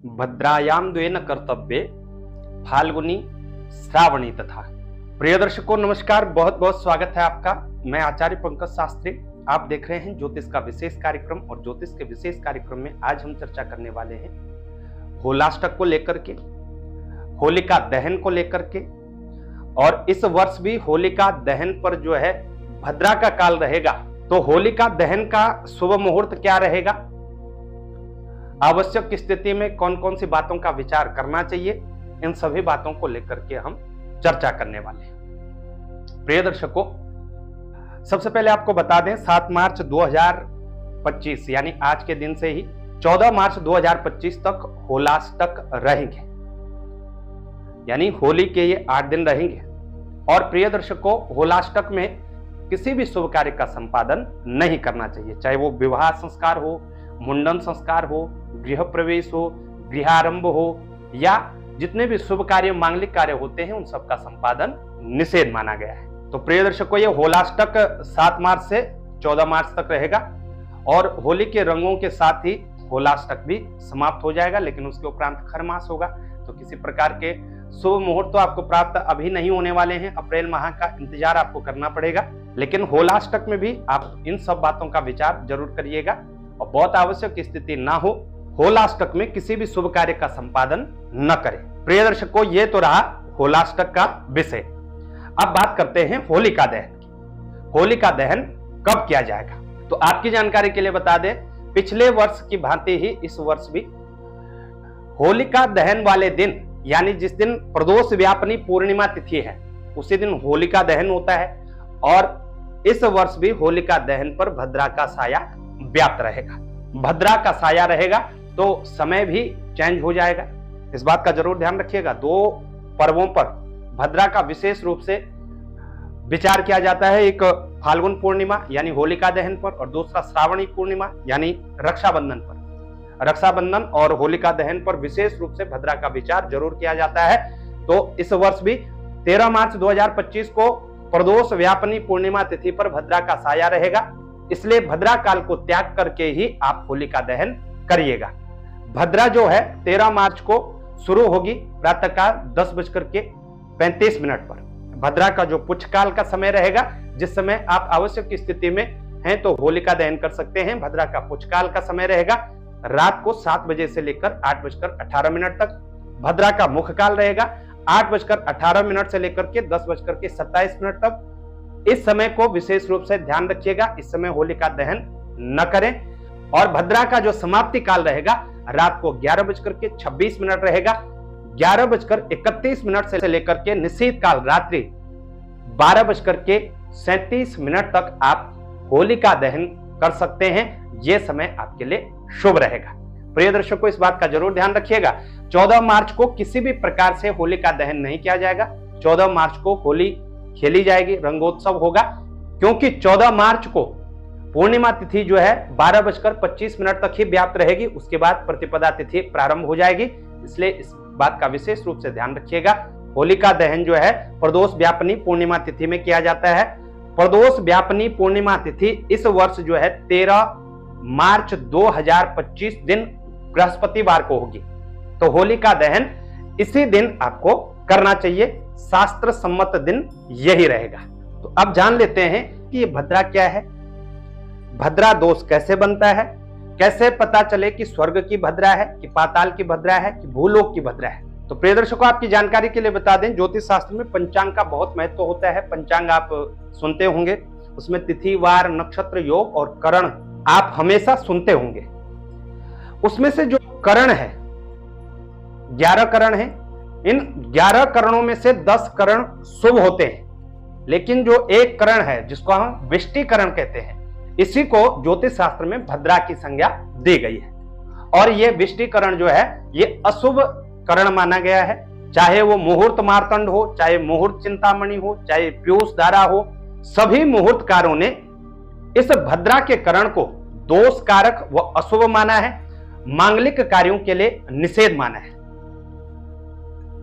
भद्रायाम द्वेन कर्तव्ये फाल्गुनी श्रावणी तथा। प्रिय दर्शकों नमस्कार, बहुत बहुत स्वागत है आपका। मैं आचार्य पंकज शास्त्री, आप देख रहे हैं ज्योतिष का विशेष कार्यक्रम। और ज्योतिष के विशेष कार्यक्रम में आज हम चर्चा करने वाले हैं होलाष्टक को लेकर के, होलिका दहन को लेकर के। और इस वर्ष भी होलिका दहन पर जो है भद्रा का काल रहेगा, तो होलिका दहन का शुभ मुहूर्त क्या रहेगा, आवश्यक स्थिति में कौन कौन सी बातों का विचार करना चाहिए, इन सभी बातों को लेकर के हम चर्चा करने वाले हैं। प्रिय दर्शकों, सबसे पहले आपको बता दें 7 मार्च 2025 यानी आज के दिन से ही 14 मार्च 2025 तक होलाष्टक रहेंगे, यानी होली के ये 8 दिन रहेंगे। और प्रिय दर्शकों, होलाष्टक में किसी भी शुभ कार्य का संपादन नहीं करना चाहिए, चाहे वो विवाह संस्कार हो, मुंडन संस्कार हो, गृह प्रवेश हो, गृहारंभ हो, या जितने भी शुभ कार्य मांगलिक कार्य होते हैं उन सब का संपादन निषेध माना गया है। तो प्रिय दर्शकों, ये होलाष्टक 7 मार्च से 14 मार्च तक रहेगा और होली के रंगों के साथ ही होलाष्टक भी समाप्त हो जाएगा, लेकिन उसके उपरांत खरमास होगा। तो किसी प्रकार के शुभ मुहूर्त तो आपको प्राप्त अभी नहीं होने वाले हैं, अप्रैल माह का इंतजार आपको करना पड़ेगा। लेकिन होलाष्टक में भी आप इन सब बातों का विचार जरूर करिएगा और बहुत आवश्यक स्थिति ना हो, होलाष्टक में किसी भी शुभ कार्य का संपादन न करें। प्रिय दर्शकों, ये तो रहा होलाष्टक का विषय। अब बात करते हैं होलिका दहन की। होलिका दहन कब किया जाएगा, तो आपकी जानकारी के लिए बता दें, पिछले वर्ष की भांति ही इस वर्ष भी होलिका दहन वाले दिन, यानी जिस दिन प्रदोष व्यापनी पूर्णिमा तिथि है उसी दिन होलिका दहन होता है। और इस वर्ष भी होलिका दहन पर भद्रा का साया व्याप्त रहेगा। भद्रा का साया रहेगा तो समय भी चेंज हो जाएगा, इस बात का जरूर ध्यान रखिएगा। 2 पर्वों पर भद्रा का विशेष रूप से विचार किया जाता है, एक फाल्गुन पूर्णिमा यानी होलिका दहन पर, और दूसरा श्रावणी पूर्णिमा यानी रक्षाबंधन पर। रक्षाबंधन और होलिका दहन पर विशेष रूप से भद्रा का विचार जरूर किया जाता है। तो इस वर्ष भी 13 मार्च 2025 को प्रदोष व्यापनी पूर्णिमा तिथि पर भद्रा का साया रहेगा, इसलिए भद्रा काल को त्याग करके ही आप होलिका दहन करिएगा। भद्रा जो है 13 मार्च को शुरू होगी प्रातःकाल 10:35 पर। भद्रा का जो पुच्छकाल का समय रहेगा, जिस समय आप आवश्यक स्थिति में हैं तो होलिका दहन कर सकते हैं, भद्रा का पुच्छकाल का समय रहेगा रात को 7 बजे से लेकर 8:18 तक। भद्रा का मुखकाल रहेगा 8:18 से लेकर के 10:27 तक। इस समय को विशेष रूप से ध्यान रखिएगा, इस समय होलिका दहन न करें। और भद्रा का जो समाप्ति काल रहेगा रात को 11:26 रहेगा। 11:31 से लेकर के निश्चित काल रात्रि 12:37 तक आप होलिका दहन कर सकते हैं। यह समय आपके लिए शुभ रहेगा। प्रिय दर्शकों, इस बात का जरूर ध्यान रखिएगा, 14 मार्च को किसी भी प्रकार से होलिका दहन नहीं किया जाएगा। 14 मार्च को होली खेली जाएगी, रंगोत्सव होगा, क्योंकि 14 मार्च को पूर्णिमा तिथि जो है 12:25 तक ही व्याप्त रहेगी, उसके बाद प्रतिपदा तिथि प्रारंभ हो जाएगी। इसलिए इस बात का विशेष रूप से ध्यान रखिएगा। होलिका दहन जो है प्रदोष व्यापनी पूर्णिमा तिथि में किया जाता है। प्रदोष व्यापनी पूर्णिमा तिथि इस वर्ष जो है 13 मार्च 2025 दिन बृहस्पतिवार को होगी। तो होलिका दहन इसी दिन आपको करना चाहिए, शास्त्र सम्मत दिन यही रहेगा। तो अब जान लेते हैं कि ये भद्रा क्या है, भद्रा दोष कैसे बनता है, कैसे पता चले कि स्वर्ग की भद्रा है कि पाताल की भद्रा है कि भूलोक की भद्रा है। तो प्रिय दर्शकों, आपकी जानकारी के लिए बता दें, ज्योतिष शास्त्र में पंचांग का बहुत महत्व होता है। पंचांग आप सुनते होंगे, उसमें तिथि, वार, नक्षत्र, योग और करण आप हमेशा सुनते होंगे। उसमें से जो करण है 11 करण है, इन 11 करणों में से 10 करण शुभ होते हैं, लेकिन जो एक करण है जिसको हम विष्टिकरण कहते हैं, इसी को ज्योतिष शास्त्र में भद्रा की संज्ञा दी गई है। और ये विष्टिकरण जो है ये अशुभ करण माना गया है, चाहे वो मुहूर्त मार्तंड हो, चाहे मुहूर्त चिंतामणि हो, चाहे पीयूष धारा हो, सभी मुहूर्तकारों ने इस भद्रा के करण को दोष कारक व अशुभ माना है, मांगलिक कार्यों के लिए निषेध माना है।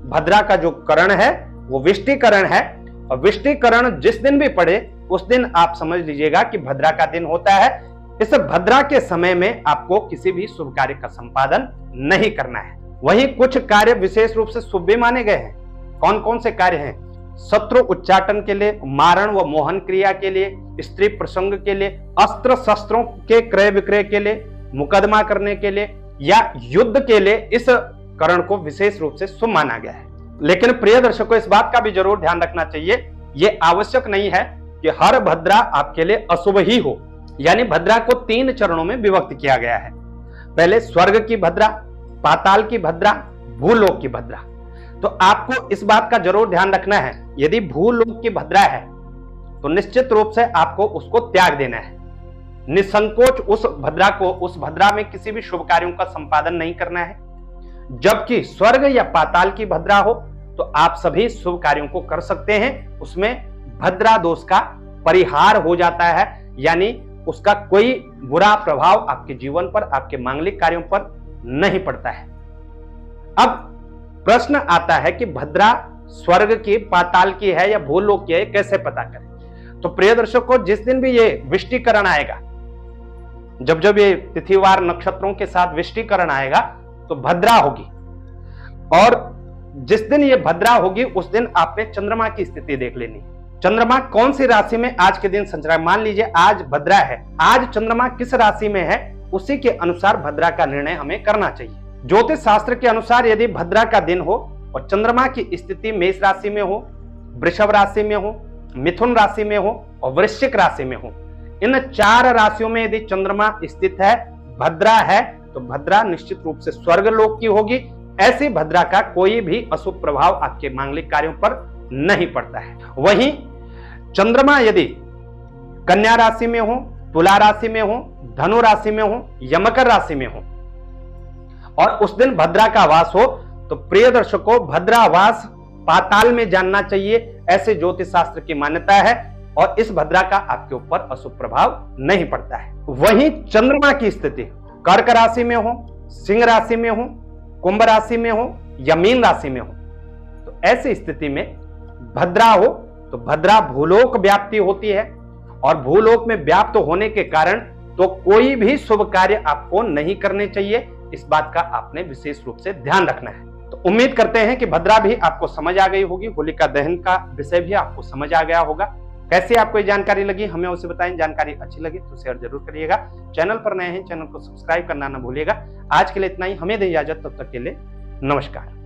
भद्रा का जो करण है वो विष्टिकरण है, और विष्टिकरण जिस दिन भी पड़े उस दिन आप समझ लीजिएगा कि भद्रा का दिन होता है। इस भद्रा के समय में आपको किसी भी शुभ कार्य का संपादन नहीं करना है। वहीं कुछ कार्य विशेष रूप से शुभ भी माने गए हैं। कौन कौन से कार्य हैं? शत्रु उच्चाटन के लिए, मारण व मोहन क्रिया के लिए, स्त्री प्रसंग के लिए, अस्त्र शस्त्रों के क्रय विक्रय के लिए, मुकदमा करने के लिए या युद्ध के लिए इस करण को विशेष रूप से शुभ माना गया है। लेकिन प्रिय दर्शकों, इस बात का भी जरूर ध्यान रखना चाहिए, यह आवश्यक नहीं है कि हर भद्रा आपके लिए अशुभ ही हो। यानी भद्रा को 3 चरणों में विभक्त किया गया है। पहले स्वर्ग की भद्रा, पाताल की भद्रा, भूलोक की भद्रा। तो आपको इस बात का जरूर ध्यान रखना है, यदि भूलोक की भद्रा है तो निश्चित रूप से आपको उसको त्याग देना है। निसंकोच उस भद्रा में किसी भी शुभ कार्यों का संपादन नहीं करना है। जबकि स्वर्ग या पाताल की भद्रा हो तो आप सभी शुभ कार्यों को कर सकते हैं, उसमें भद्रा दोष का परिहार हो जाता है, यानी उसका कोई बुरा प्रभाव आपके जीवन पर, आपके मांगलिक कार्यों पर नहीं पड़ता है। अब प्रश्न आता है कि भद्रा स्वर्ग की, पाताल की है या भूलोक की है, कैसे पता करें? तो प्रिय दर्शकों, जिस दिन भी ये विष्टिकरण आएगा, जब ये तिथिवार नक्षत्रों के साथ विष्टिकरण आएगा तो भद्रा होगी। और जिस दिन ये भद्रा होगी उस दिन आपने चंद्रमा की स्थिति देख लेनी है। चंद्रमा कौन सी राशि में आज के दिन संचरण, मान लीजिए आज भद्रा है, आज चंद्रमा किस राशि में है, उसी के अनुसार भद्रा का निर्णय हमें करना चाहिए। ज्योतिष शास्त्र के अनुसार यदि भद्रा का दिन हो और चंद्रमा की स्थिति मेष राशि में हो, वृषभ राशि में हो, मिथुन राशि में हो और वृश्चिक राशि में हो, इन 4 राशियों में यदि चंद्रमा स्थित है, भद्रा है, तो भद्रा निश्चित रूप से स्वर्ग लोक की होगी। ऐसी भद्रा का कोई भी अशुभ प्रभाव आपके मांगलिक कार्यों पर नहीं पड़ता है। वहीं चंद्रमा यदि कन्या राशि में हो, तुला राशि में हो, धनु राशि में हो या मकर राशि में हो और उस दिन भद्रा का वास हो, तो प्रिय दर्शकों, भद्रा वास पाताल में जानना चाहिए, ऐसे ज्योतिष शास्त्र की मान्यता है और इस भद्रा का आपके ऊपर अशुभ प्रभाव नहीं पड़ता है। वहीं चंद्रमा की स्थिति कर्क राशि में हो, सिंह राशि में हो, कुंभ राशि में हो या मीन राशि में हो, तो ऐसी स्थिति में भद्रा हो तो भद्रा भूलोक व्याप्ति होती है और भूलोक में व्याप्त होने के कारण तो कोई भी शुभ कार्य आपको नहीं करने चाहिए। इस बात का आपने विशेष रूप से ध्यान रखना है। तो उम्मीद करते हैं कि भद्रा भी आपको समझ आ गई होगी, होलिका दहन का विषय भी आपको समझ आ गया होगा। कैसे आपको ये जानकारी लगी हमें उसे बताएं। जानकारी अच्छी लगी तो शेयर जरूर करिएगा। चैनल पर नए हैं, चैनल को सब्सक्राइब करना न भूलिएगा। आज के लिए इतना ही, हमें दें इजाजत, तब तक के लिए नमस्कार।